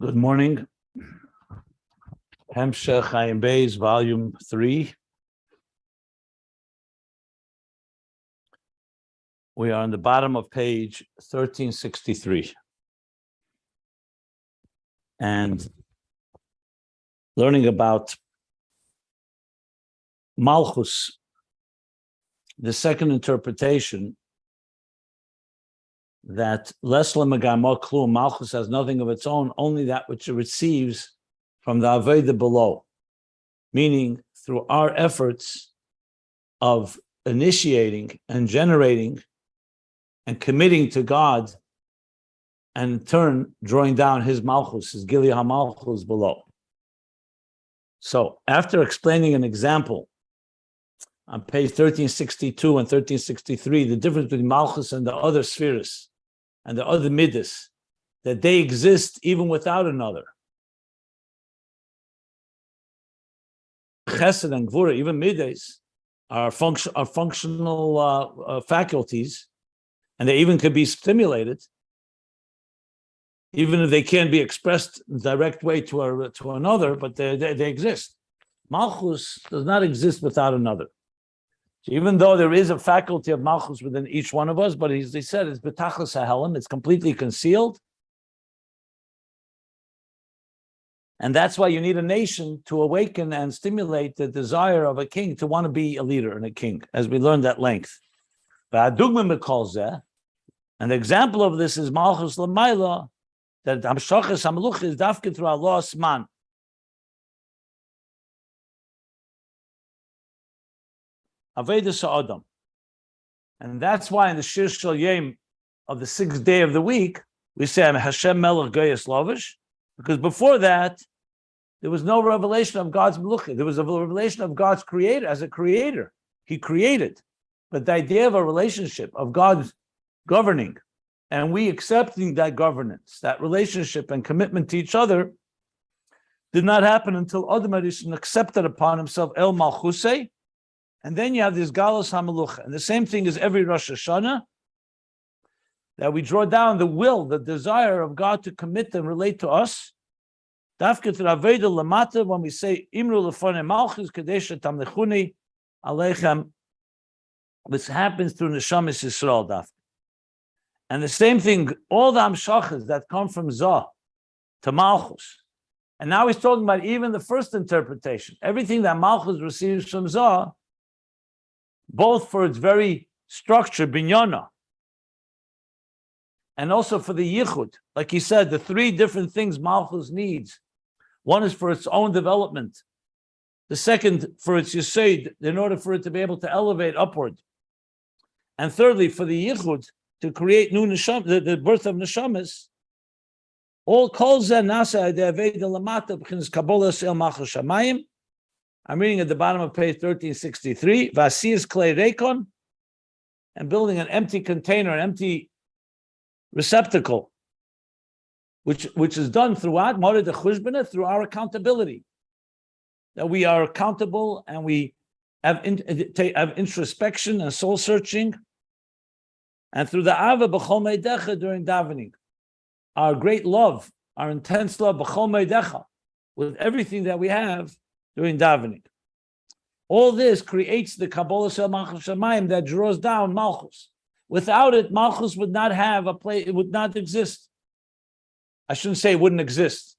Good morning. Hemshech Ayin Beis, Volume 3. We are on the bottom of page 1363. And learning about Malchus, the second interpretation that Lesla Megama Klum, Malchus has nothing of its own, only that which it receives from the Aveda below, meaning through our efforts of initiating and generating and committing to God, and in turn drawing down his Malchus, his Gili HaMalchus below. So after explaining an example on page 1362 and 1363, the difference between Malchus and the other spheres and the other midas, that they exist even without another. Chesed and Gvura, even midas, are functional faculties, and they even could be stimulated, even if they can't be expressed in a direct way to another, but they exist. Malchus does not exist without another. So even though there is a faculty of Malchus within each one of us, but as they said, it's betachlis hahelam, it's completely concealed. And that's why you need a nation to awaken and stimulate the desire of a king to want to be a leader and a king, as we learned at length. And the example of this is Malchus Lamaila, that Hamshachas Hamluch is dafke through Allah's man. Aveda Sa'adam. And that's why in the Shir Shal Yom of the sixth day of the week, we say Hashem Melech Goyes Lavish, because before that, there was no revelation of God's Melucha. There was a revelation of God's creator as a creator. He created. But the idea of a relationship, of God governing, and we accepting that governance, that relationship and commitment to each other, did not happen until Adam HaRishon accepted upon himself El Malchusei, and then you have this Galus HaMelucha. And the same thing is every Rosh Hashanah, that we draw down the will, the desire of God to commit and relate to us. Dafket Raveda Lamata, when we say Imru Lefone Malchus Kadesha Tamlechuni Aleichem, this happens through Neshamis Yisrael Dafket. And the same thing, all the Amshachas that come from Zah to Malchus. And now he's talking about even the first interpretation. Everything that Malchus receives from Zah, both for its very structure, binyana, and also for the yichud. Like he said, the three different things Malchus needs. One is for its own development. The second, for its yesod, in order for it to be able to elevate upward. And thirdly, for the yichud, to create new nesham, the birth of neshamas. All kol zeh nasa de'aved lamata b'chinas kabbalas el malchus shamayim. I'm reading at the bottom of page 1363. Vasiyas klei reikon, and building an empty container, an empty receptacle, which is done throughout Morid Chushbana, through our accountability. That we are accountable and we have introspection and soul searching. And through the Ava B'chol Meidecha during davening, our great love, our intense love, B'chol Meidecha, with everything that we have during davening. All this creates the Kabbalah Shel Malchus Shamayim that draws down Malchus. Without it, Malchus would not have a place, it would not exist. I shouldn't say it wouldn't exist.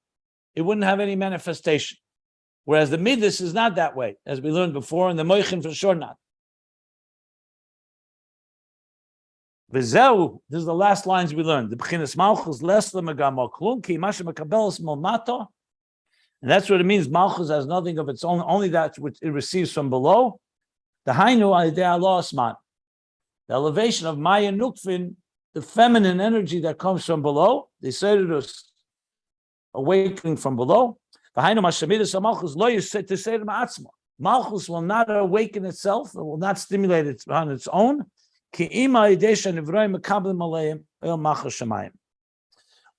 It wouldn't have any manifestation. Whereas the Midas is not that way, as we learned before, and the Moichin for sure not. V'zeu, this is the last lines we learned. The B'chinas Malchus lesla megama klum ki masha mekabelas molmato. And that's what it means. Malchus has nothing of its own, only that which it receives from below. The Hainu Alidei Allah Asman. The elevation of Maya Nukvin, the feminine energy that comes from below, they say to us, awakening from below. Malchus will not awaken itself, it will not stimulate it on its own.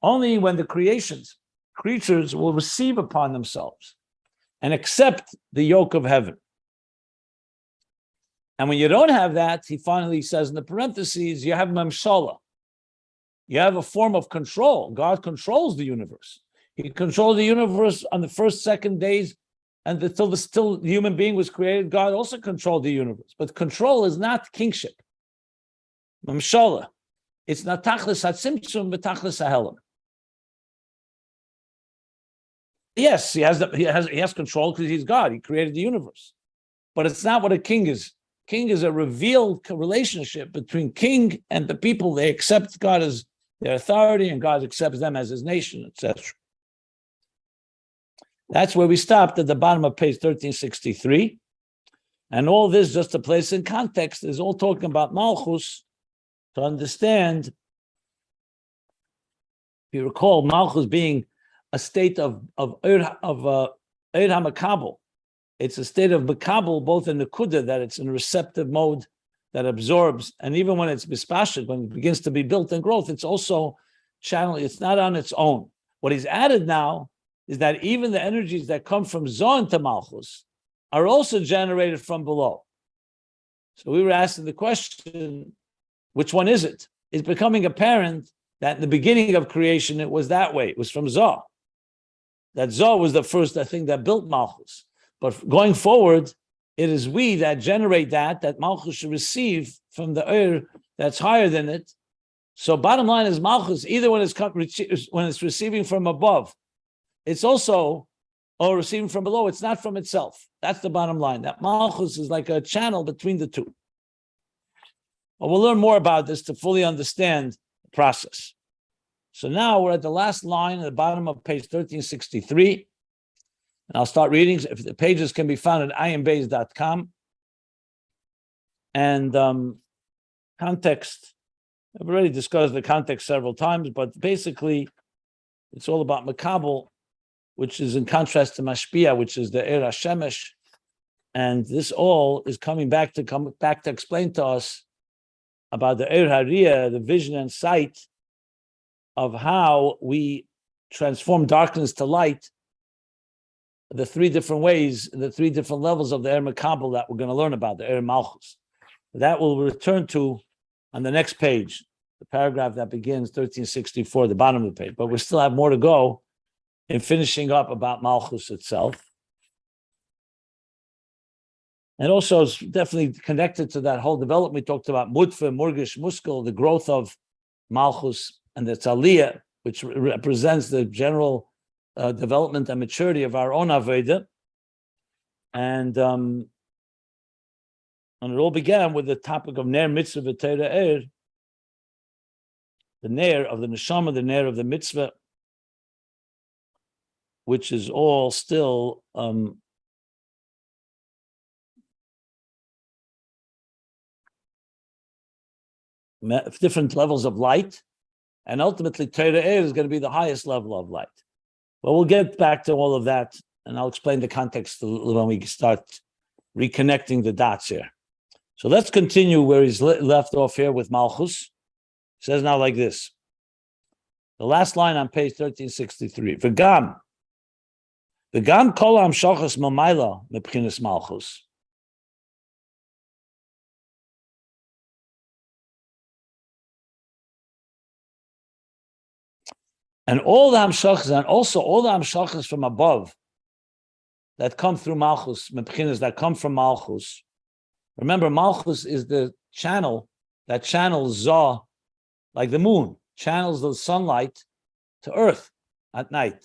Only when the creatures will receive upon themselves and accept the yoke of heaven. And when you don't have that, he finally says in the parentheses, you have mamshala. You have a form of control. God controls the universe. He controlled the universe on the first, second days, and until the human being was created. God also controlled the universe. But control is not kingship. Mamshala. It's not tachlis hatzimtzum, but tachlis hahelam. Yes, he has control because he's God. He created the universe. But it's not what a king is. King is a revealed relationship between king and the people. They accept God as their authority, and God accepts them as his nation, etc. That's where we stopped at the bottom of page 1363. And all this, just to place in context, is all talking about Malchus to understand. If you recall, Malchus being a state of HaMakabel. It's a state of Makabel, both in the Kuda, that it's in receptive mode, that absorbs, and even when it's Bispashit, when it begins to be built and growth, it's also channel, it's not on its own. What he's added now is that even the energies that come from Zohar to Malchus are also generated from below. So we were asking the question, which one is it? It's becoming apparent that in the beginning of creation, it was that way. It was from Zohar. That Zohar was the first, thing that built Malchus. But going forward, it is we that generate that Malchus should receive from the that's higher than it. So bottom line is Malchus, either when it's receiving from above, it's also receiving from below. It's not from itself. That's the bottom line. That Malchus is like a channel between the two. But we'll learn more about this to fully understand the process. So now we're at the last line at the bottom of page 1363. And I'll start reading. If the pages can be found at ayinbeis.com. And context, I've already discussed the context several times, but basically it's all about Makabel, which is in contrast to Mashpia, which is the Er HaShemesh. And this all is coming back to explain to us about the Er HaRiyah, the vision and sight of how we transform darkness to light, the three different ways, the three different levels of the Er Makabel that we're going to learn about, the Er Malchus. That we'll return to on the next page, the paragraph that begins 1364, the bottom of the page. But we still have more to go in finishing up about Malchus itself. And also it's definitely connected to that whole development. We talked about Mutfa, Murgish, Muskel, the growth of Malchus, and the Tzaliyah, which represents the general development and maturity of our own Aveda. And it all began with the topic of Ner Mitzvah V'Teira Er, the Ner of the Neshama, the Ner of the Mitzvah, which is all still different levels of light, and ultimately Teira Er is going to be the highest level of light. Well, we'll get back to all of that, and I'll explain the context when we start reconnecting the dots here. So let's continue where he's left off here with Malchus. It says now like this. The last line on page 1363. V'gam kol ha'amshachas mamayla mebchinas Malchus. And all the hamshachas, and also all the hamshachas from above that come through Malchus, mebchinas, that come from Malchus. Remember, Malchus is the channel that channels Zoh, like the moon, channels the sunlight to earth at night.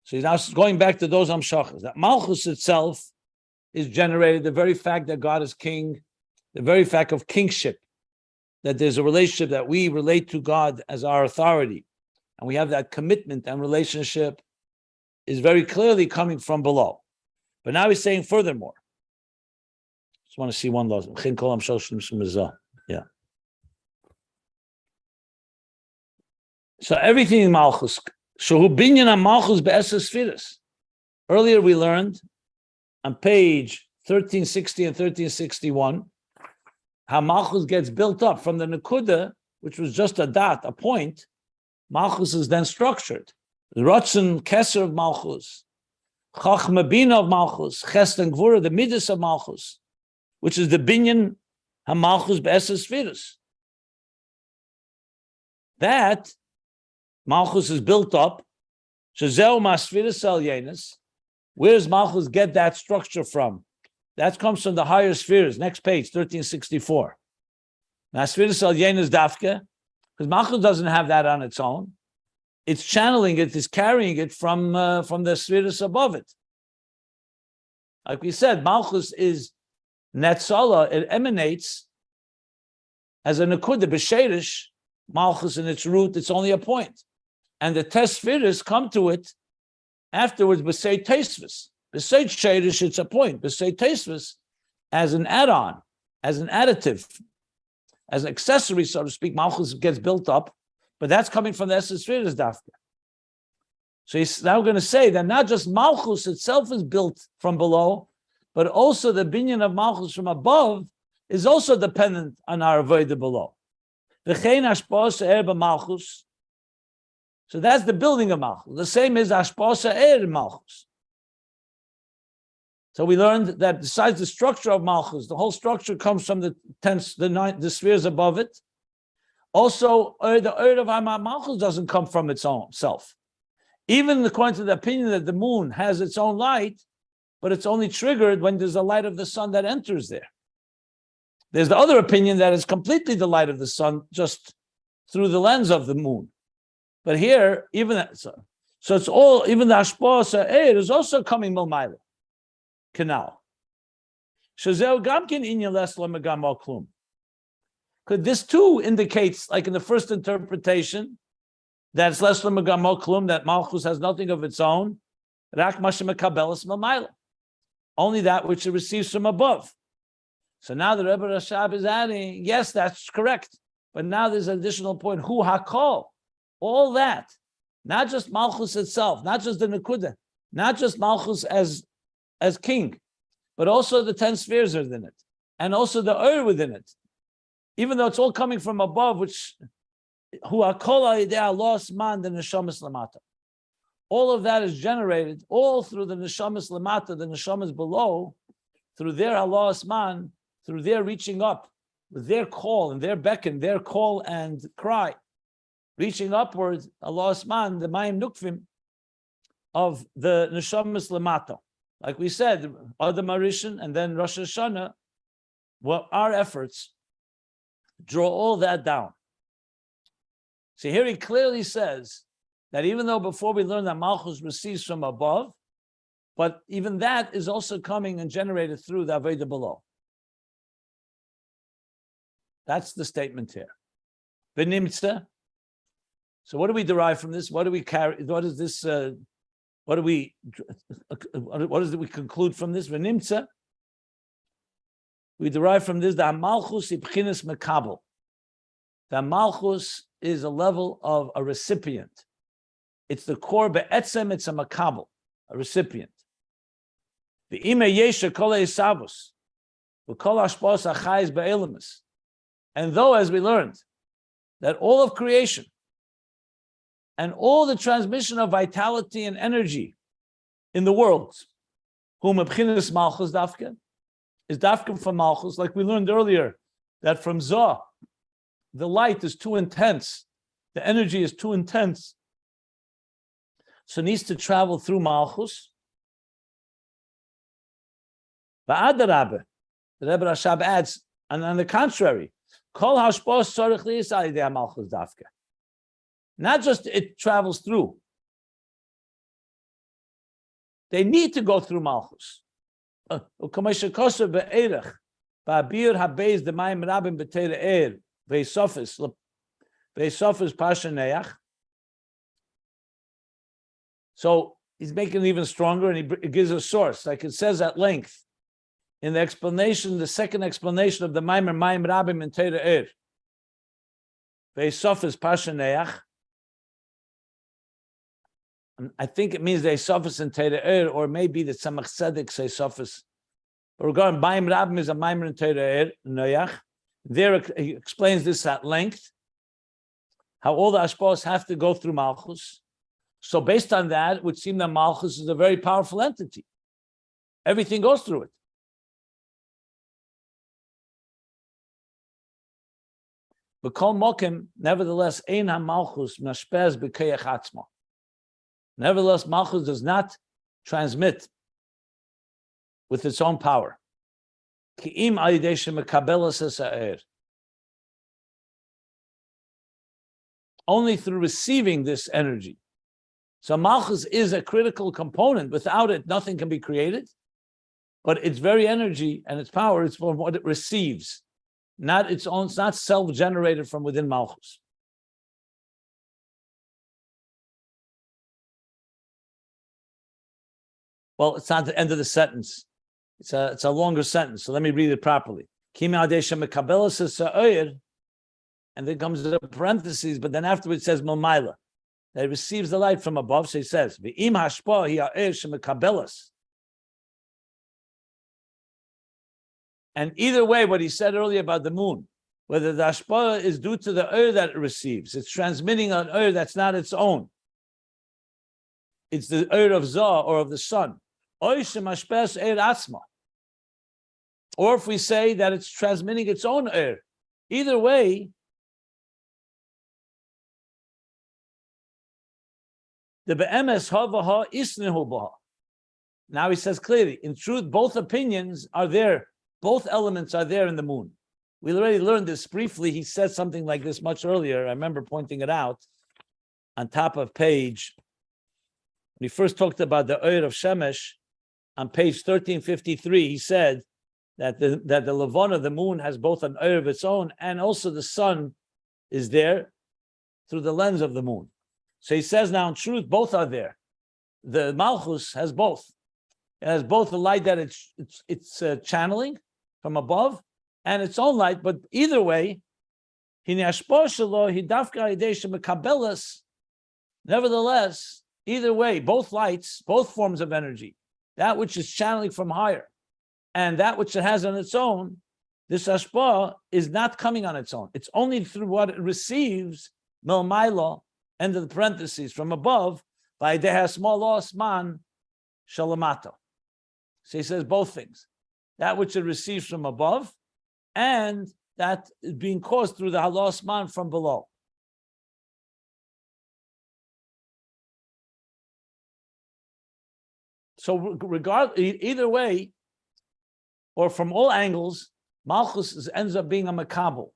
So he's now going back to those hamshachas. That Malchus itself is generated, the very fact that God is king, the very fact of kingship, that there's a relationship that we relate to God as our authority, and we have that commitment and relationship, is very clearly coming from below. But now he's saying furthermore. Just want to see one last. Yeah. So everything in Malchus. Earlier we learned on page 1360 and 1361 how Malchus gets built up from the Nekuda, which was just a dot, a point. Malchus is then structured. The Ratzon Keser of Malchus, Chachma Bina of Malchus, Chesed and Gvura, the Midas of Malchus, which is the Binyan HaMalchus Be'eses Sfiras. That Malchus is built up, Shezeu masfiras alyenis. Where does Malchus get that structure from? That comes from the higher spheres. Next page, 1364. Masfiras alyenis dafke, because Malchus doesn't have that on its own. It's channeling it, it's carrying it from the spheres above it. Like we said, Malchus is netzala. It emanates as a nekuda b'sherish. Malchus in its root, it's only a point, and the spheres come to it afterwards. B'sei teisvus, b'sei sherish, it's a point. B'sei teisvus, as an add-on, as an additive, as an accessory, so to speak. Malchus gets built up, but that's coming from the spheres dafka. So he's now going to say that not just Malchus itself is built from below, but also the binyan of Malchus from above is also dependent on our avodah below. V'chein hashpa'as ha'er b'Malchus. So that's the building of Malchus. The same is hashpa'as ha'er in Malchus. So we learned that besides the structure of Malchus, the whole structure comes from the spheres above it. Also, the of Malchus doesn't come from its own self. Even according to the opinion that the moon has its own light, but it's only triggered when there's a light of the sun that enters there. There's the other opinion that is completely the light of the sun, just through the lens of the moon. But here, even that, so it's all, even the Hashpah Sa'ir is also coming Milmaila, canal. Shazeo Gamkin Inya Lesla Megam Al Klum. Because this too indicates, like in the first interpretation, that it's Lesla Megam Al Klum, that Malchus has nothing of its own. Rak Mashem Mekabelas Milmaila. Only that which it receives from above. So now the Rebbe Rashab is adding, yes, that's correct. But now there's an additional point. Hu hakol. All that. Not just Malchus itself, not just the Nekuda, not just Malchus as king, but also the 10 spheres are within it. And also the Ur within it. Even though it's all coming from above, which Hu hakol idea lost man the neshamas lamata. All of that is generated all through the neshamas lamata, the neshamas below, through their Allah man, through their reaching up, with their call and their beckon, their call and cry, reaching upwards, Allah's man, the Mayim Nukvim of the Neshamas Lamata. Like we said, Adam Arishan and then Rosh Hashanah, well, our efforts draw all that down. So here he clearly says that even though before we learned that Malchus receives from above, but even that is also coming and generated through the Avodah below. That's the statement here. V'nimtza. So what do we derive from this? What do we carry? What is this? What is it we conclude from this? V'nimtza. We derive from this that Malchus ibchinas mekabel. That Malchus is a level of a recipient. It's the core be'etzem. It's a makabel, a recipient. The ime yesha kol esavus, v'kol hashpos achayis be'elamus. And though, as we learned, that all of creation and all the transmission of vitality and energy in the world, whom abchinas malchus dafka, is dafka from malchus, like we learned earlier, that from Zoh, the light is too intense, the energy is too intense, so it needs to travel through malchus. Ba'adarabah, the Rebbe Rashab adds, and on the contrary, Kol hashpos tzorich liyisal yidei malchus dafka. Not just it travels through. They need to go through malchus. U'kamei shekoser be'erech ba'abir habeis demayim rabim b'teir er ve'sofis pashaneach. So he's making it even stronger, and he gives a source, like it says at length in the explanation, the second explanation of the Maimer Mayim Rabim in Teira Er. Ve'sofis pashaneach. I think it means they sofis in Teira Er, or maybe the Tzemach Tzedek say sofis. But regarding Mayim Rabim is a Maimer in Teira Er, Noyach. There he explains this at length, how all the Ashpos have to go through Malchus. So based on that, it would seem that Malchus is a very powerful entity. Everything goes through it. But Kol Mokim, nevertheless, Ein HaMalchus Mashpez B'Keyach Atzma. Nevertheless, Malchus does not transmit with its own power. Only through receiving this energy. So Malchus is a critical component. Without it, nothing can be created. But its very energy and its power is from what it receives, not its own. It's not self-generated from within Malchus. Well, it's not the end of the sentence. It's a longer sentence. So let me read it properly. And then comes the parentheses, but then afterwards it says Milmaila. That it receives the light from above. So he says, V'im hashpa hi ha'er shemekabelas. And either way, what he said earlier about the moon, whether the hashpa is due to the oir that it receives, it's transmitting an oir that's not its own. It's the oir of Zah or of the sun. Or if we say that it's transmitting its own oir, either way, the be'emes havaha isnehu baha. Now he says clearly, in truth, both opinions are there. Both elements are there in the moon. We already learned this briefly. He said something like this much earlier. I remember pointing it out on top of page, when he first talked about the oir of Shemesh, on page 1353, he said that the Levana, the moon, has both an oir of its own, and also the sun is there through the lens of the moon. So he says now, in truth, both are there. The Malchus has both. It has both the light that it's channeling from above and its own light, but either way, nevertheless, either way, both lights, both forms of energy, that which is channeling from higher and that which it has on its own, this hashpah is not coming on its own. It's only through what it receives, milmaila, end of the parentheses, from above, by deha small osman shalamato. So he says both things. That which it receives from above, and that is being caused through the halos man from below. So either way, or from all angles, Malchus ends up being a makabel,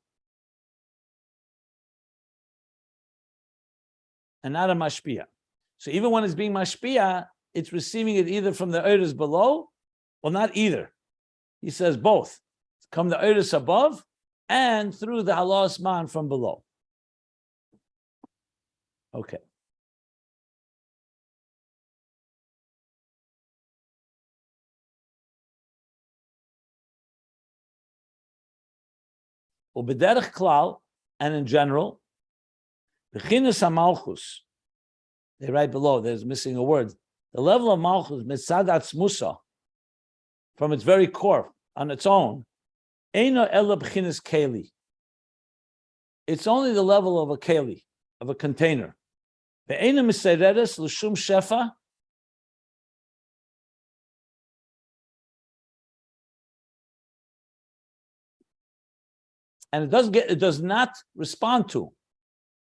and not a mashpia. So even when it's being mashpia, it's receiving it either from the oiris below, or not either. He says both. Come the oiris above, and through the halos man from below. Okay. Ubederech klal, and in general, bechinas hamalchus. They write below. There's missing a word. The level of malchus mitzadat musa, from its very core, on its own, eino ela bechinas keli. It's only the level of a keli, of a container. Ve'eino miseredes l'shum shefa. And it does not respond to,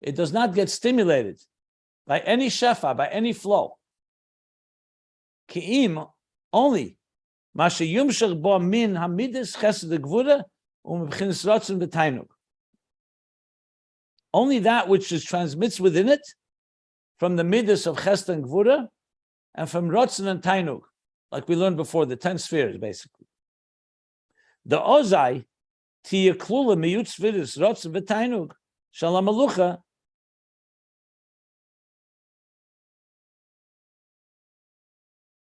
it does not get stimulated by any shefa, by any flow. Ki'im, only mashe yumshach bo min hamidus chesed gvura u'mebchinas ratzon v'tainug. Only that which is transmits within it from the midus of chesed and gvura, and from ratzon and tainug, like we learned before, the 10 spheres, basically. The ozai tiyaklula miyutz vidus ratzon v'tainug shalom alucha.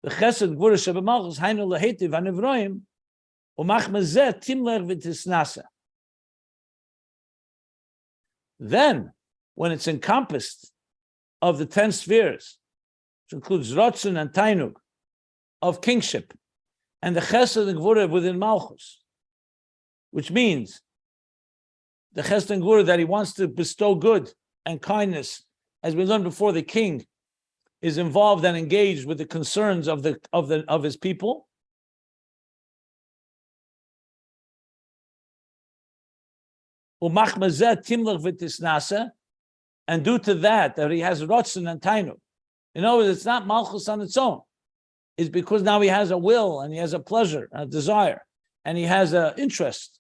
The chesed gvura shebemalchus hainu lehetiv hanivroim umachmazeh timler v'tisnasa. Then, when it's encompassed of the 10 spheres, which includes ratzon and tainug, of kingship, and the chesed and gvura within malchus, which means the chesed and gvura that he wants to bestow good and kindness, as we learned before, the king is involved and engaged with the concerns of his people. And due to that he has ratzon and tainug. In other words, it's not Malchus on its own. It's because now he has a will and he has a pleasure, a desire, and he has an interest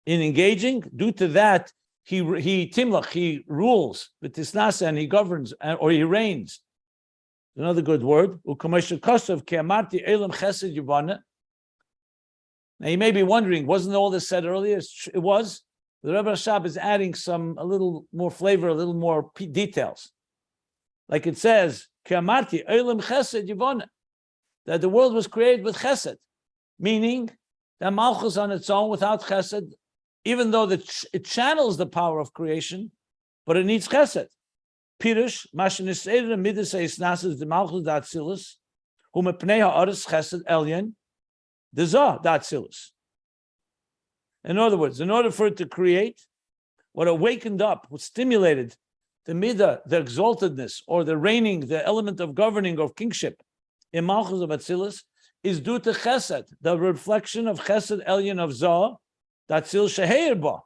in engaging. Due to that, he timlach, he rules with tisnasa, and he governs, or he reigns. Another good word. Now you may be wondering, wasn't all this said earlier? It was. The Rebbe Rashab is adding a little more flavor, a little more details. Like it says, that the world was created with chesed, meaning that Malchus on its own, without chesed, even though it channels the power of creation, but it needs chesed. Pirush, Mashiniseder Midas Eisnasas, the Malchus Datzilus, whom a Pnei Ha'aris Chesed Elyon, the Zah Datzilus. In other words, in order for it to create, what awakened up, what stimulated the midah, the exaltedness, or the reigning, the element of governing, of kingship in Malchus of Atzilus, is due to Chesed, the reflection of Chesed Elyon of Zah, Datzil Sheheir Ba,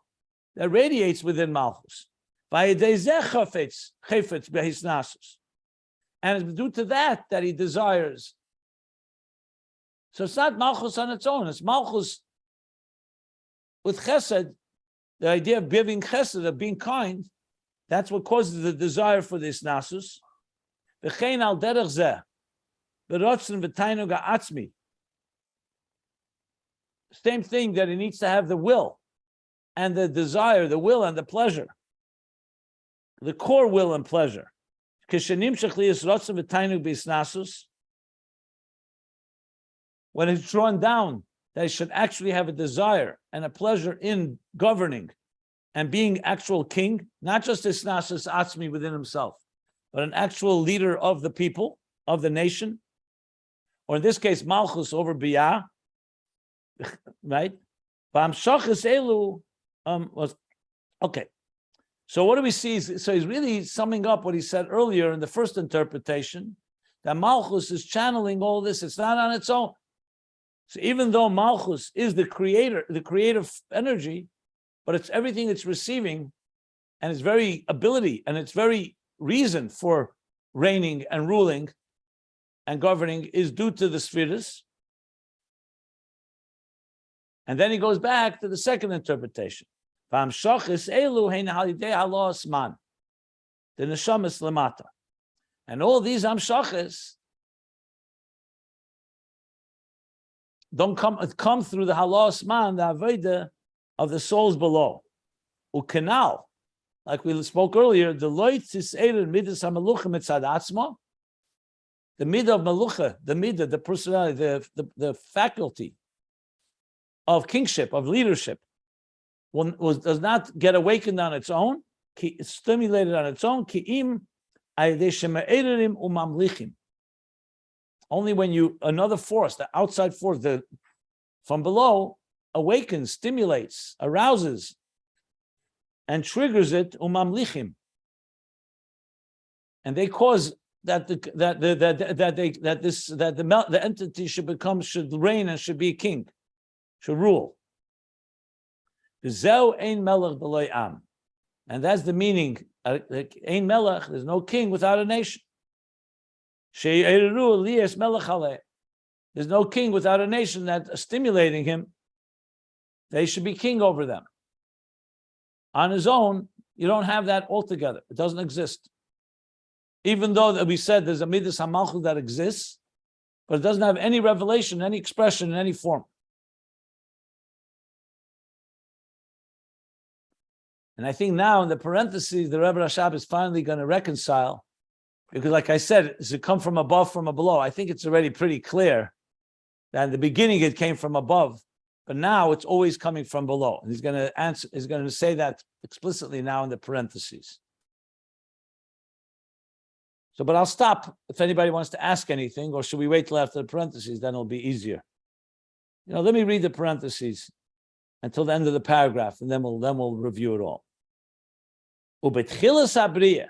that radiates within Malchus. And it's due to that he desires. So it's not Malchus on its own, it's Malchus with chesed, the idea of giving chesed, of being kind. That's what causes the desire for this nasus. V'chein al derech zeh, b'rotzen v'tainug ha'atzmi. Same thing, that he needs to have the will and the desire, the will and the pleasure. The core will and pleasure. When it's drawn down, that he should actually have a desire and a pleasure in governing and being actual king, not just isnasus atzmi within himself, but an actual leader of the people, of the nation, or in this case, Malchus over Biyah, right? Okay. So what do we see? So he's really summing up what he said earlier in the first interpretation, that Malchus is channeling all this. It's not on its own. So even though Malchus is the creator, the creative energy, but it's everything it's receiving, and its very ability and its very reason for reigning and ruling and governing is due to the spheres. And then he goes back to the second interpretation. The neshamas lemata, and all these amshachas don't come through the halos man, the avodah of the souls below. Ukenal, like we spoke earlier, the loitz is eider midas hamalucha mitzad atzma, the midah of malucha, the midah, the personality, the faculty of kingship, of leadership, does not get awakened on its own. It's stimulated on its own. Only when another force, the outside force, from below, awakens, stimulates, arouses, and triggers it, umamlichim, and they cause that the entity should reign and should be a king, should rule. And that's the meaning. Ein melech, there's no king without a nation. There's no king without a nation that's stimulating him. They should be king over them. On his own, you don't have that altogether. It doesn't exist. Even though we said there's a midas hamalchus that exists, but it doesn't have any revelation, any expression in any form. And I think now in the parentheses, the Rebbe Rashab is finally going to reconcile, because like I said, does it come from above, from below? I think it's already pretty clear that in the beginning it came from above, but now it's always coming from below. And he's going to say that explicitly now in the parentheses. So, but I'll stop if anybody wants to ask anything, or should we wait till after the parentheses? Then it'll be easier. Let me read the parentheses until the end of the paragraph, and then we'll review it all. Ubetchilas habriya,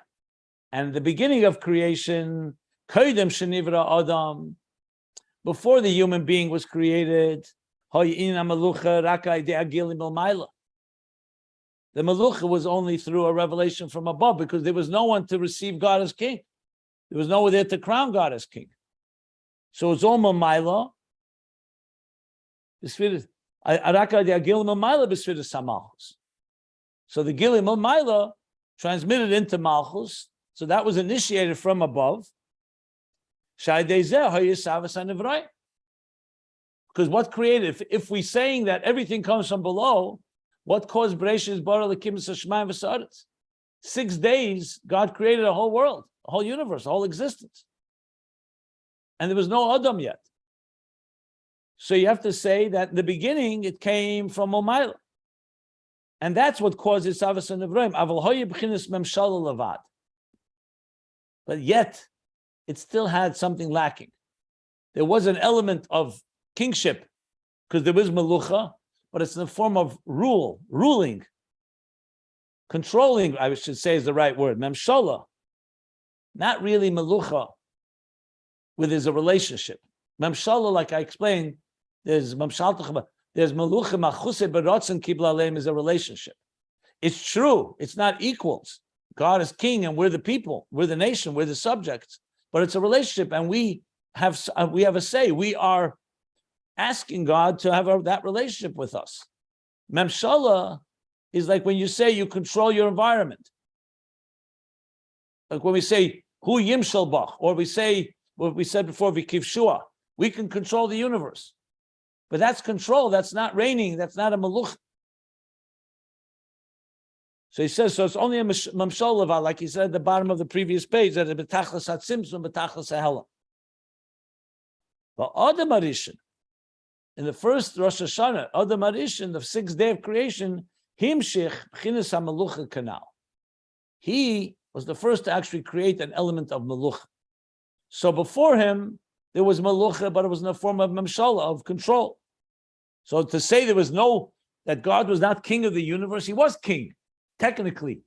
and the beginning of creation, koydem shenivra adam, before the human being was created, hoyin hamalucha rakai de'agilim ilmayla. The malucha was only through a revelation from above, because there was no one to receive God as king. There was nowhere there to crown God as king. So it's all Mamayla. So the Gilim Mamayla transmitted into Malchus. So that was initiated from above. Because what created, if we're saying that everything comes from below, what caused Bereshit bara l'kim s'shmayim v'sa'aretz? 6 days, God created a whole world, a whole universe, a whole existence. And there was no Adam yet. So you have to say that in the beginning, it came from Omayla. And that's what caused Isavas and Nevraim. Aval hoye b'chinas memshala levad. But yet, it still had something lacking. There was an element of kingship, because there was Melucha, but it's in the form of ruling, controlling, I should say is the right word, Memshala. Not really Melucha, where there's a relationship. Memshala, like I explained, there's Melucha, Machuse Beratzen Kibla Aleim is a relationship. It's true, it's not equals. God is king and we're the people, we're the nation, we're the subjects, but it's a relationship and we have a say. We are asking God to have that relationship with us. Memshala is like when you say you control your environment. Like when we say, Hu Yimshal Bach, or we say what we said before, Vikiv Shua, we can control the universe. But that's control, that's not reigning, that's not a maluch. So he says, so it's only a Memshala, like he said at the bottom of the previous page, that it's Betachlas HaTzimtzum, Betachlas HaHelam. But Adam Arishan, in the first Rosh Hashanah, Adam Arishan, the 6th day of creation, Himshich B'chinas HaMelucha Kanal. He was the first to actually create an element of Melucha. So before him, there was Melucha, but it was in the form of Memshala, of control. So to say that God was not king of the universe, he was king, technically.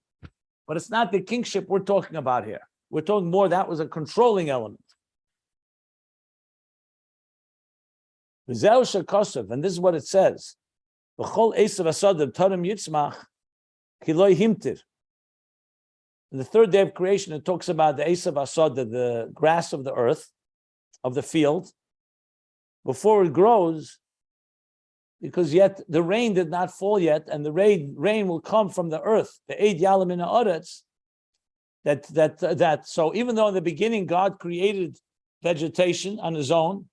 But it's not the kingship we're talking about here. We're talking more, that was a controlling element. And this is what it says. In the 3rd day of creation, it talks about the Esav Asada, the grass of the earth, of the field, before it grows, because yet the rain did not fall yet, and the rain will come from the earth. The Eid Yalam in the Aretz. So even though in the beginning God created vegetation on his own,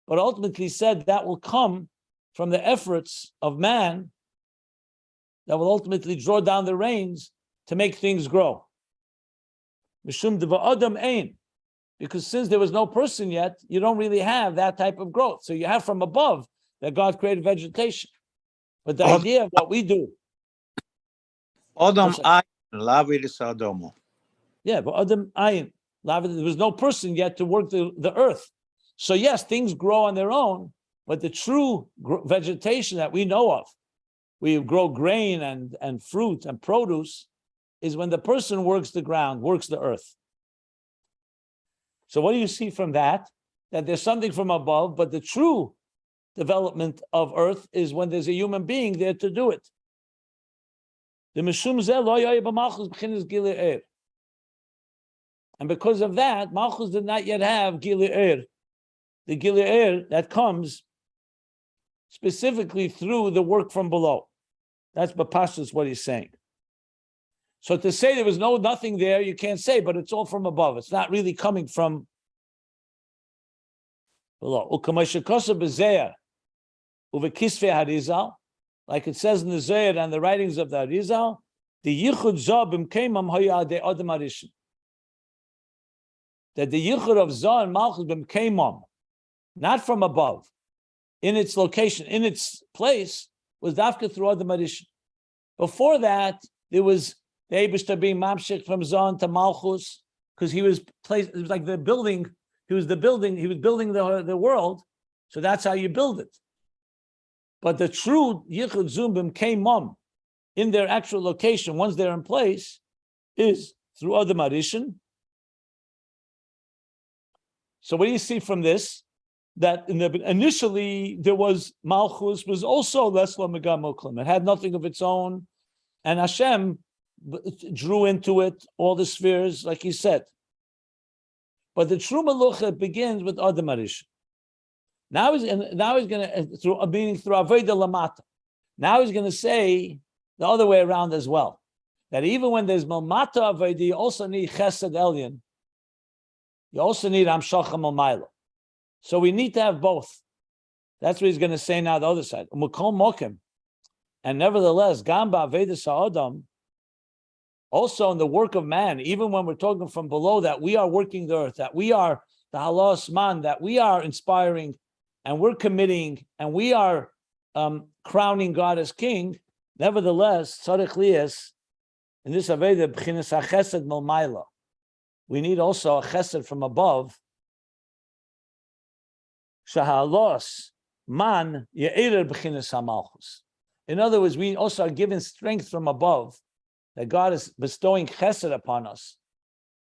but ultimately said that will come from the efforts of man that will ultimately draw down the rains to make things grow. Mishum deva Adam ein, because since there was no person yet, you don't really have that type of growth. So you have from above that God created vegetation. But the idea of what we do. Adam Ayin, Laviris Adomo. Yeah, but Adam Ayin, there was no person yet to work the earth. So yes, things grow on their own, but the true vegetation that we know of, we grow grain and fruit and produce, is when the person works the ground, works the earth. So what do you see from that? That there's something from above, but the true development of earth is when there's a human being there to do it. And because of that, Malchus did not yet have Gile'er. The Gile'er that comes specifically through the work from below. That's Bapashas what he's saying. So to say there was nothing there, you can't say, but it's all from above. It's not really coming from below. Like it says in the Zohar and the writings of the Arizal, the Yichud Zobim came de Adam Arishin. That the Yichud of Zah and Malchus came not from above, in its location, in its place, was Dafka through Adam Arishin. Before that, there was the Eibishter being Mamshik from Zah to Malchus, because he was placed, it was like the building, he was building the world, so that's how you build it. But the true Yichud Zumbim came in their actual location, once they're in place, is through Adam Arishin. So what do you see from this? That initially there was Malchus, was also Lesla Megamoklim. It had nothing of its own, and Hashem drew into it all the spheres, like he said. But the true Melucha begins with Adam Arish. Now he's going to, through Avodah Lamata. Now he's going to say the other way around as well. That even when there's Malmata Avodah, you also need Chesed Elyon. You also need Amshachah Malmayla. So we need to have both. That's what he's going to say now, the other side. And nevertheless, Gamba Avodah Sa'adam, also in the work of man, even when we're talking from below, that we are working the earth, that we are the halas man, that we are inspiring, and we're committing, and we are crowning God as king. Nevertheless, tzarich liyas, in this Aveda, b'chinas ha'chesed malmayla, we need also a chesed from above. Shahalos man ye'erer b'chinas ha'malchus. In other words, we also are given strength from above, that God is bestowing chesed upon us,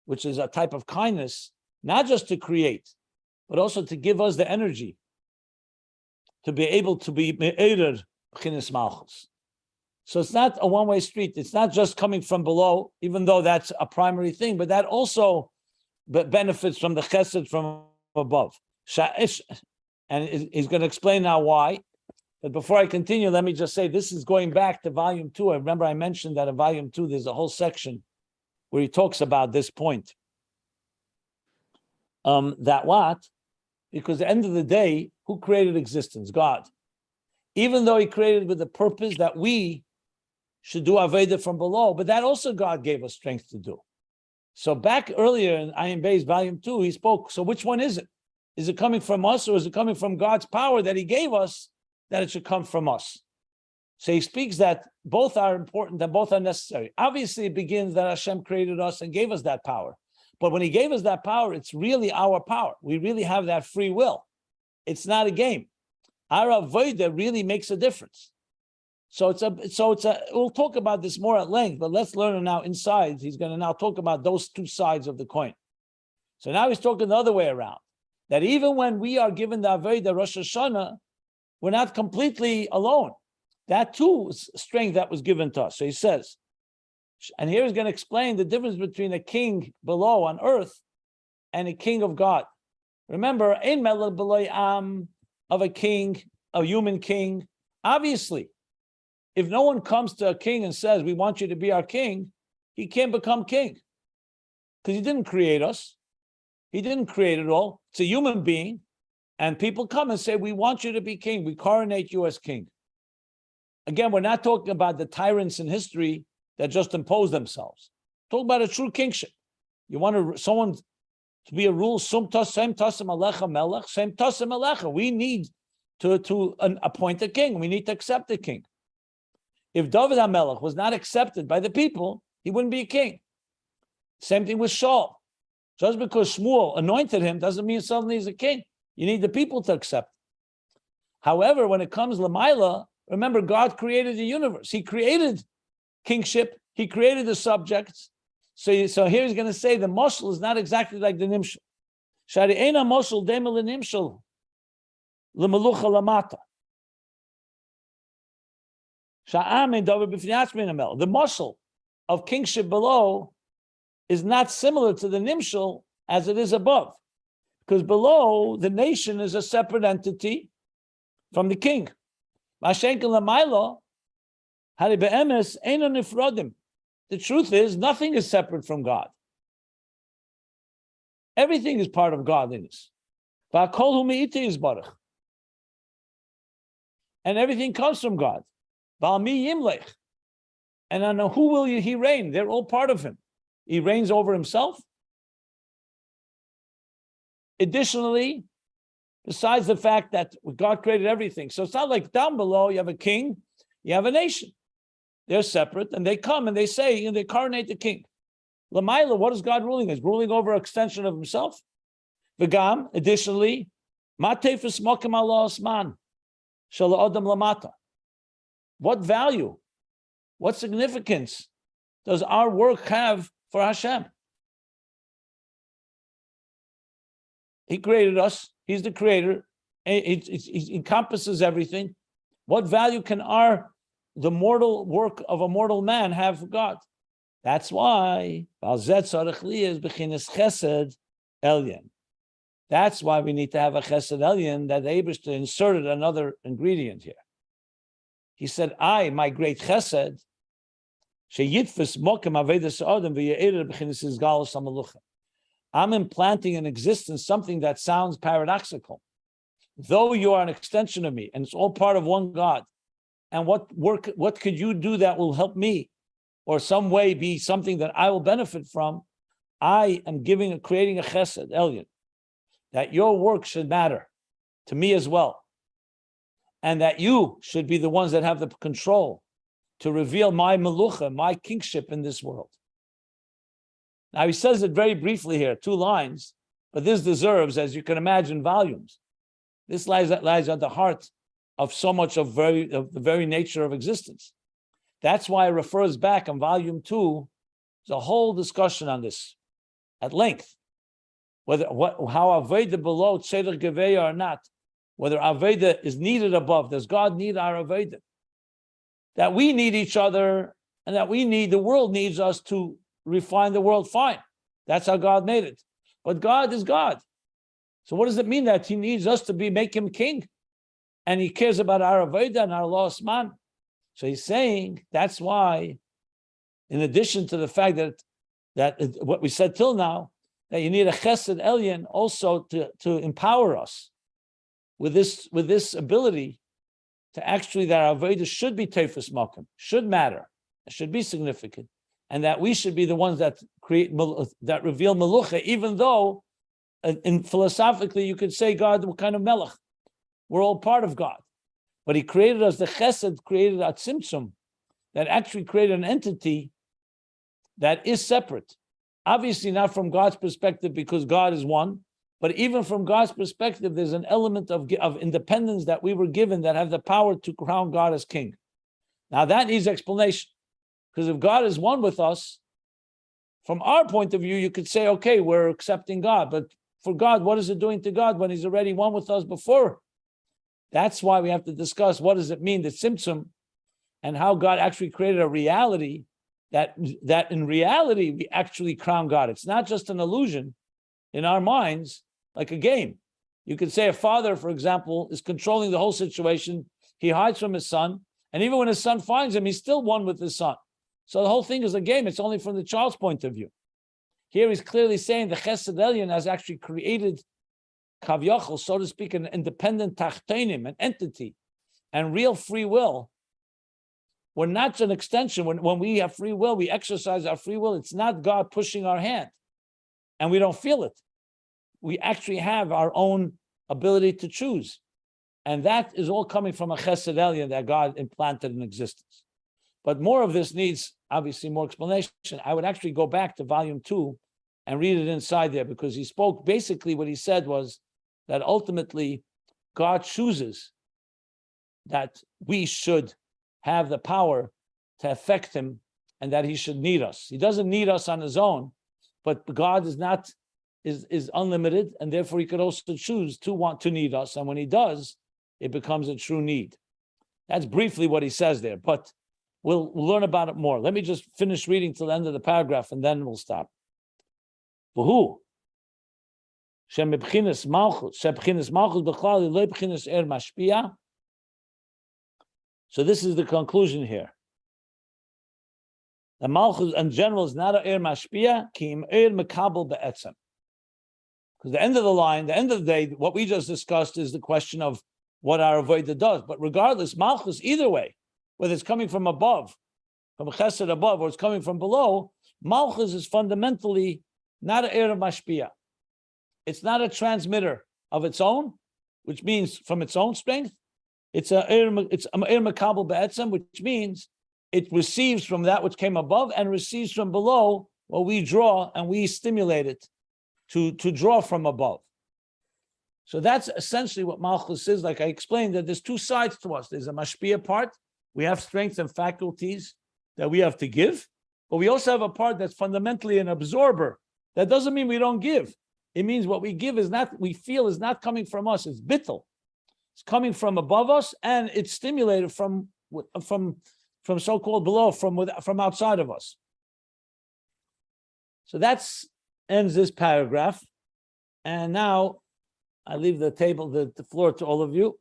which is a type of kindness, not just to create, but also to give us the energy to be able to be me'erer b'chinas malchus. So it's not a one-way street. It's not just coming from below, even though that's a primary thing, but that also benefits from the chesed from above. And he's going to explain now why. But before I continue, let me just say, this is going back to volume 2. I remember I mentioned that in volume 2, there's a whole section where he talks about this point. That what? Because at the end of the day, who created existence? God. Even though he created with the purpose that we should do Aveda from below, but that also God gave us strength to do. So back earlier in Ayin Beis, volume 2, he spoke, so which one is it? Is it coming from us, or is it coming from God's power that he gave us, that it should come from us? So he speaks that both are important and both are necessary. Obviously, it begins that Hashem created us and gave us that power. But when he gave us that power, it's really our power. We really have that free will. It's not a game. Our avodah really makes a difference. So we'll talk about this more at length, but let's learn now inside. He's going to now talk about those two sides of the coin. So now he's talking the other way around, that even when we are given the avodah Rosh Hashanah, we're not completely alone. That too is strength that was given to us. So he says, and here he's going to explain the difference between a king below on earth and a king of God. Remember, ein melech b'lo am, of a king, a human king. Obviously, if no one comes to a king and says, we want you to be our king, he can't become king. Because he didn't create us. He didn't create it all. It's a human being. And people come and say, we want you to be king. We coronate you as king. Again, we're not talking about the tyrants in history that just impose themselves. Talk about a true kingship. You want someone to be a rule, sum tas, sem tasem alecha melech, sem tasem alecha. We need to appoint a king. We need to accept a king. If David HaMelech was not accepted by the people, he wouldn't be a king. Same thing with Shaul. Just because Shmuel anointed him doesn't mean suddenly he's a king. You need the people to accept. However, when it comes Lamaila, remember, God created the universe. He created kingship. He created the subjects. So here he's going to say the moshel is not exactly like the nimshel. Shari ena moshel demel nimshel lemelucha lamata. The moshel of kingship below is not similar to the nimshel as it is above. Because below, the nation is a separate entity from the king. The truth is, nothing is separate from God. Everything is part of godliness. And everything comes from God. And on who will he reign? They're all part of him. He reigns over himself. Additionally, besides the fact that God created everything. So it's not like down below you have a king, you have a nation. They're separate, and they come and they say, they coronate the king. Lamaila, what is God ruling? Is ruling over an extension of himself? V'gam, additionally, matefes mokem Allah osman, shala adam lamata. What value, what significance does our work have for Hashem? He created us. He's the creator. It encompasses everything. What value can the mortal work of a mortal man have for God? That's why Elyon. That's why we need to have a chesed elyon, that the Eibishter inserted another ingredient here. He said, my great chesed, I'm implanting in existence something that sounds paradoxical. Though you are an extension of me, and it's all part of one God, and what could you do that will help me, or some way be something that I will benefit from? I am creating a chesed elyon, that your work should matter to me as well, and that you should be the ones that have the control to reveal my melucha, my kingship in this world. Now he says it very briefly here, 2 lines, but this deserves, as you can imagine, volumes. This lies at the heart of so much of the very nature of existence. That's why it refers back in volume 2. There's a whole discussion on this at length. How Aveda below Tzedek Geveya or not, whether Aveda is needed above. Does God need our Aveda? That we need each other, and that the world needs us to refine the world, fine. That's how God made it. But God is God. So what does it mean that he needs us to make him king? And he cares about our Aveda and our lost man. So he's saying that's why, in addition to the fact that what we said till now, that you need a chesed elyon also to empower us with this ability to actually, that our Aveda should be teifus makom, should matter, it should be significant, and that we should be the ones that that reveal melucha, even though, philosophically, you could say God, what kind of melech? We're all part of God. But he created us, the chesed created a tzimtzum, that actually created an entity that is separate. Obviously not from God's perspective, because God is one, but even from God's perspective, there's an element of independence that we were given that have the power to crown God as king. Now that needs explanation, because if God is one with us, from our point of view, you could say, okay, we're accepting God, but for God, what is it doing to God when he's already one with us before? That's why we have to discuss what does it mean, the tzimtzum, and how God actually created a reality that in reality we actually crown God. It's not just an illusion in our minds, like a game. You could say a father, for example, is controlling the whole situation. He hides from his son, and even when his son finds him, he's still one with his son. So the whole thing is a game. It's only from the child's point of view. Here he's clearly saying the Chesed Elyon has actually created Kavyachol, so to speak, an independent tachtenim, an entity, and real free will. We're not an extension. When we have free will, we exercise our free will. It's not God pushing our hand, and we don't feel it. We actually have our own ability to choose. And that is all coming from a Chesed Elyon that God implanted in existence. But more of this needs, obviously, more explanation. I would actually go back to volume 2 and read it inside there, because he spoke, basically what he said was that ultimately God chooses that we should have the power to affect him, and that he should need us. He doesn't need us on his own, but God is unlimited, and therefore he could also choose to want to need us. And when he does, it becomes a true need. That's briefly what he says there, but we'll learn about it more. Let me just finish reading till the end of the paragraph, and then we'll stop. Who? Malchus mashpia. So this is the conclusion here. The Malchus in general is not a mashpia, ki im mekabel be'etzem. Because the end of the line, the end of the day, what we just discussed is the question of what our avodah does. But regardless, Malchus, either way, whether it's coming from above, from chesed above, or it's coming from below, Malchus is fundamentally not an mashpia. It's not a transmitter of its own, which means from its own strength. It's a mekabel be'etzem, which means it receives from that which came above and receives from below what we draw, and we stimulate it to draw from above. So that's essentially what Malchus is. Like I explained, that there's 2 sides to us. There's a mashpia part. We have strengths and faculties that we have to give, but we also have a part that's fundamentally an absorber. That doesn't mean we don't give. It means what we give is not, we feel is not coming from us. It's bittul. It's coming from above us, and it's stimulated from so-called below, from outside of us. So that's ends this paragraph. And now I leave the floor to all of you.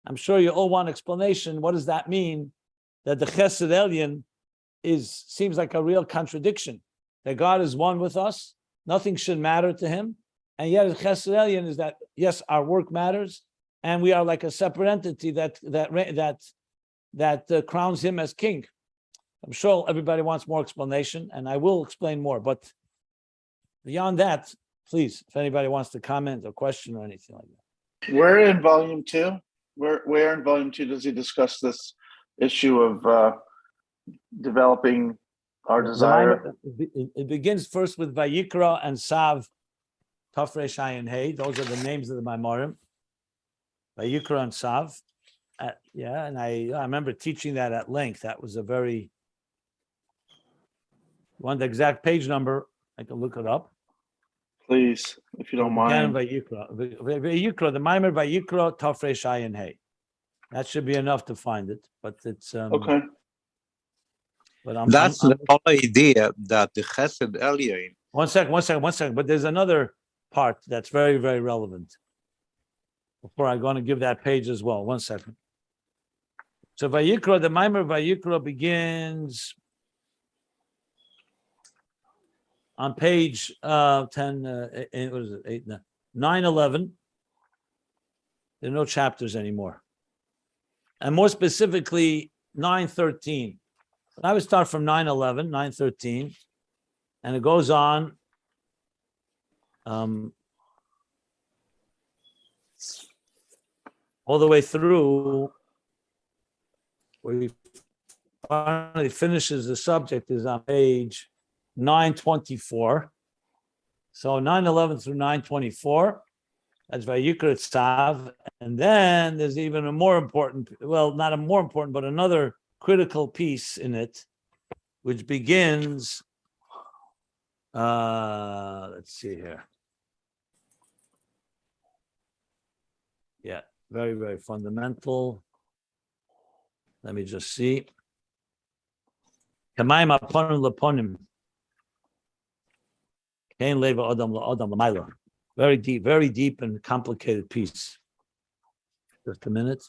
I'm sure you all want explanation. What does that mean? That the Chesed Elyon seems like a real contradiction. That God is one with us, nothing should matter to him, and yet the Chesed Elyon is that yes, our work matters, and we are like a separate entity that crowns him as king. I'm sure everybody wants more explanation, and I will explain more. But beyond that, please, if anybody wants to comment or question or anything like that. Where in volume 2? Where in volume 2 does he discuss this issue of developing our desire? It begins first with Vayikra and Sav, Tafresh Ayin Hey. Those are the names of the Maimarim. Vayikra and Sav. And I remember teaching that at length. That was a very. You want the exact page number? I can look it up. Please, if you don't mind. Vayikra, the Maimer Vayikra, Tafresh Ayin Hey. That should be enough to find it, but it's okay. But That's the whole idea that the Chesed Elyon. One second. But there's another part that's very, very relevant. Before I'm going to give that page as well. 1 second. So Vayikra, the Maimer Vayikra begins on page 10. What is it? 8, 9, 11. There are no chapters anymore, and more specifically 9:13. I would start from 9:11, 9:13, and it goes on all the way through where he finally finishes the subject is on page 9:24. So 9:11 through 9:24, that's Vayikra Tzav, and then there's even a more important, well, not a more important, but another critical piece in it, which begins, let's see here. Yeah, very, very fundamental. Let me just see. Kamayim aponim leponim. Kain leva adam la'adam l'mayla. Very deep and complicated piece. Just a minute.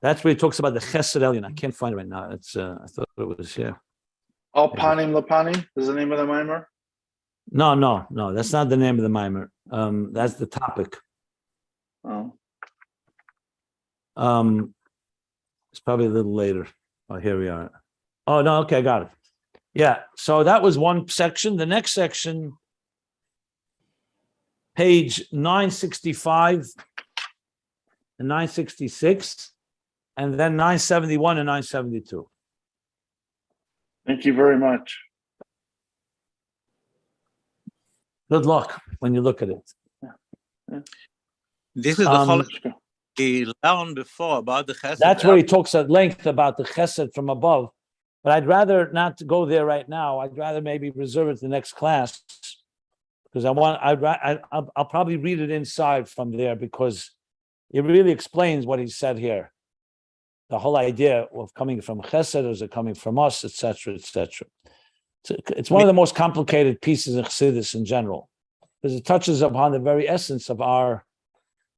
That's where he talks about the Chesed Elyon. I can't find it right now. It's I thought it was here. Al Panim Lapanim is the name of the mimer? No. That's not the name of the mimer. That's the topic. Oh. It's probably a little later. Oh, here we are. Oh no, okay, I got it. Yeah, so that was one section. The next section, page 965 and 966, and then 971 and 972. Thank you very much. Good luck when you look at it. Yeah. This is the whole he learned before about the Chesed. That's where he talks at length about the Chesed from above. But I'd rather not go there right now. I'd rather maybe reserve it to the next class, because I'll probably read it inside from there, because it really explains what he said here. The whole idea of coming from Chesed, or is it coming from us, etc., etc. It's one of the most complicated pieces of Chassidus in general, because it touches upon the very essence of our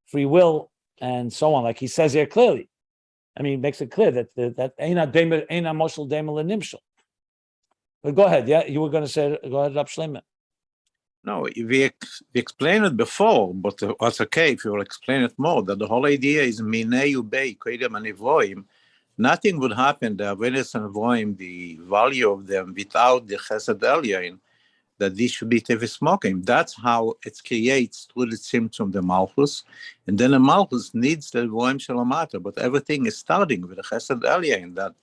free will and so on. Like he says here clearly. I mean, it makes it clear that Eina Moshel Demel Nimshel. But go ahead. Yeah, you were going to say. Go ahead, Rab Shleiman. No, we explained it before, but that's okay if you will explain it more. That the whole idea is Minei Ubei Koidem and Evoim. Nothing would happen. The Avedis and Evoim, the value of them, without the Chesed Elyon, that this should be Tevis Mokim. That's how it creates through the symptom the Malchus, and then the Malchus needs the Evoim Shalamata. But everything is starting with the Chesed Elyon that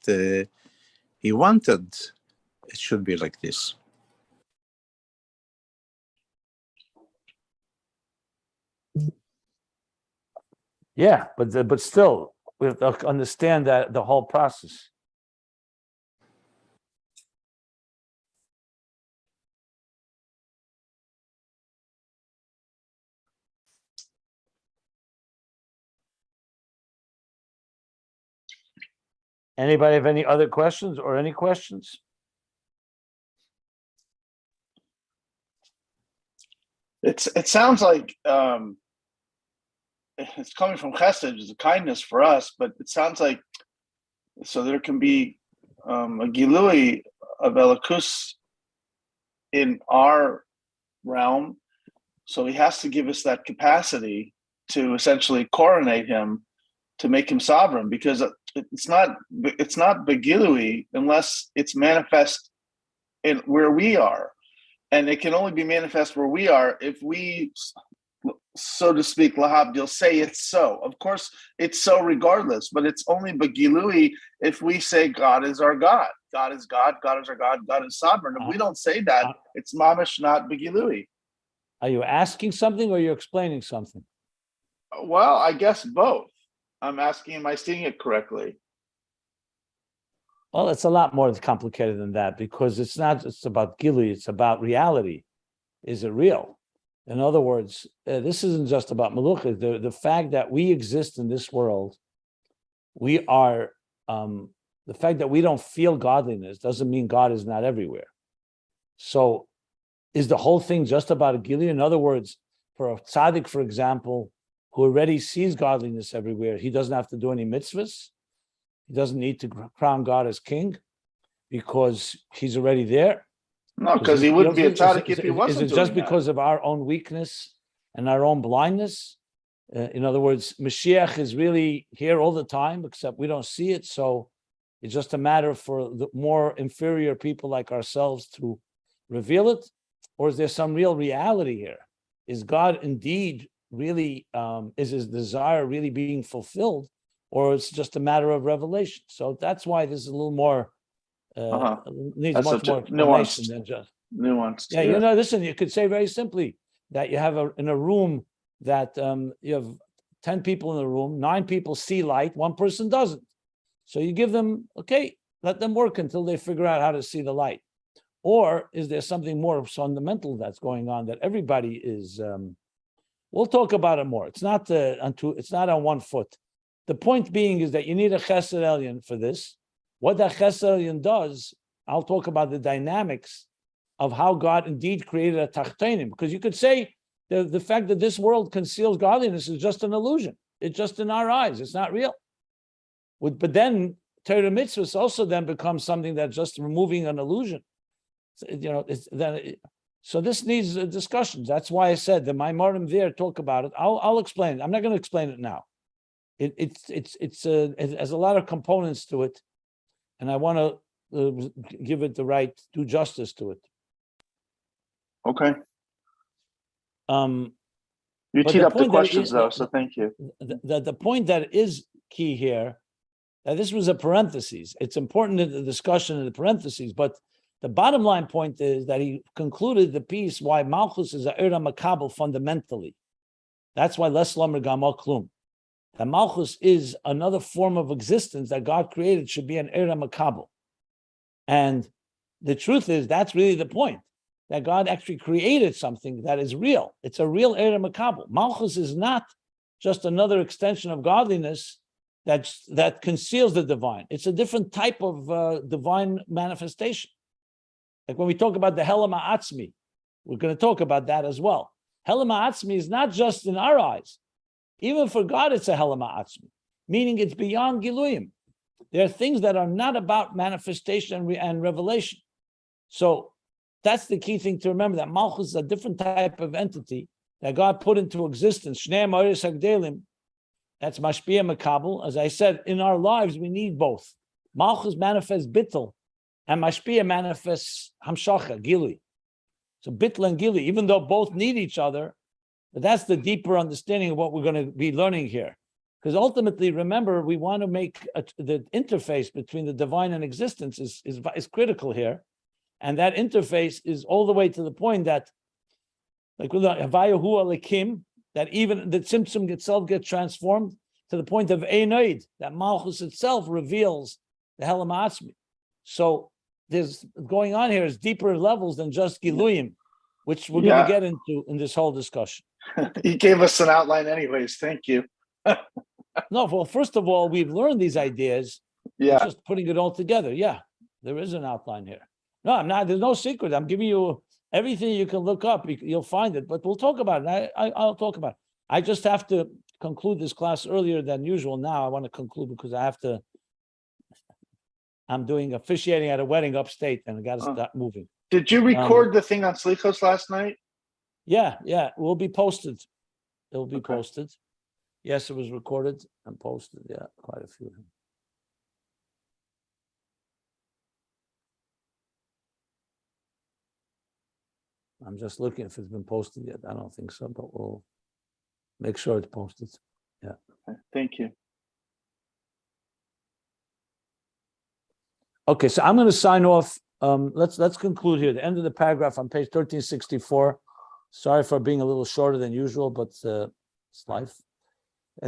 he wanted. It should be like this. Yeah, but still, we have to understand that the whole process. Anybody have any other questions or any questions? It sounds like it's coming from Chesed, it's a kindness for us, but it sounds like so there can be a Gilui of Elikus in our realm. So he has to give us that capacity to essentially coronate him, to make him sovereign, because it's not Begilui unless it's manifest in where we are. And it can only be manifest where we are if we, so to speak, lahabdil, say it's so. Of course, it's so regardless, but it's only begilui if we say God is our God. God is God, God is our God, God is sovereign. If we don't say that, it's mamish not begilui. Are you asking something or you're explaining something? Well, I guess both. I'm asking, am I seeing it correctly? Well, it's a lot more complicated than that, because it's not just about Gili, it's about reality. Is it real? In other words, this isn't just about Malucha. The fact that we exist in this world, we are, the fact that we don't feel godliness doesn't mean God is not everywhere. So is the whole thing just about a Gili? In other words, for a tzaddik, for example, who already sees godliness everywhere, he doesn't have to do any mitzvahs. He doesn't need to crown God as king because he's already there. No, because he wouldn't be a tzaddik if he wasn't. Is it just because of our own weakness and our own blindness? In other words, Mashiach is really here all the time, except we don't see it. So it's just a matter for the more inferior people like ourselves to reveal it? Or is there some real reality here? Is God indeed really, is his desire really being fulfilled? Or it's just a matter of revelation. So that's why this is a little more, needs That's much more nuanced than just. Nuanced. Yeah, you know, listen, you could say very simply that you have in a room that you have 10 people in the room, 9 people see light, 1 person doesn't. So you give them, okay, let them work until they figure out how to see the light. Or is there something more fundamental that's going on that everybody is, we'll talk about it more. It's not on 1 foot. The point being is that you need a Chesed Elyon for this. What that Chesed Elyon does, I'll talk about the dynamics of how God indeed created a Tachtenim. Because you could say the fact that this world conceals godliness is just an illusion. It's just in our eyes. It's not real. But then Torah mitzvahs also then becomes something that's just removing an illusion. So this needs a discussion. That's why I said the Maimorim there talk about it. I'll explain it. I'm not going to explain it now. It has a lot of components to it, and I want to give it the right, do justice to it. Okay. You teed up the questions though, so thank you. The point that is key here, that this was a parenthesis. It's important in the discussion in the parentheses, but the bottom line point is that he concluded the piece why Malchus is a Eira Makabel fundamentally. That's why Les Lamer Gamal Klum. That Malchus is another form of existence that God created, should be an Eira Makabel. And the truth is, that's really the point, that God actually created something that is real. It's a real Eira Makabel. Malchus is not just another extension of godliness that conceals the divine. It's a different type of divine manifestation. Like when we talk about the Helam Ha'atzmi, we're going to talk about that as well. Helam Ha'atzmi is not just in our eyes. Even for God, it's a Helam Ha'atzmi, meaning it's beyond Giluyim. There are things that are not about manifestation and revelation. So that's the key thing to remember, that Malchus is a different type of entity that God put into existence. Shnei Ma'oris Hagdelim, that's Mashpia Makabel. As I said, in our lives, we need both. Malchus manifests Bittel, and Mashpia manifests Hamshacha, Gili. So Bittel and Gili, even though both need each other, but that's the deeper understanding of what we're going to be learning here. Because ultimately, remember, we want to make the interface between the divine and existence is critical here. And that interface is all the way to the point that, like with Havayahu Alekim, that even the Tzimtzum itself gets transformed. to the point of Einoid, that Malchus itself reveals the Helam Atzmi. So there's going on here is deeper levels than just Giluyim, which we're going to get into in this whole discussion. He gave us an outline anyways. Thank you. No, well, first of all, we've learned these ideas. Yeah. Just putting it all together. Yeah, there is an outline here. No, I'm not. There's no secret. I'm giving you everything you can look up. You'll find it, but we'll talk about it. I'll talk about it. I just have to conclude this class earlier than usual. Now I want to conclude because I'm doing officiating at a wedding upstate and I got to start moving. Did you record the thing on Slichos last night? Yeah. It will be posted. It will be posted. Yes, it was recorded and posted. Yeah, quite a few. I'm just looking if it's been posted yet. I don't think so, but we'll make sure it's posted. Yeah. Thank you. Okay, so I'm going to sign off. Let's conclude here. The end of the paragraph on page 1364. Sorry for being a little shorter than usual, but it's life.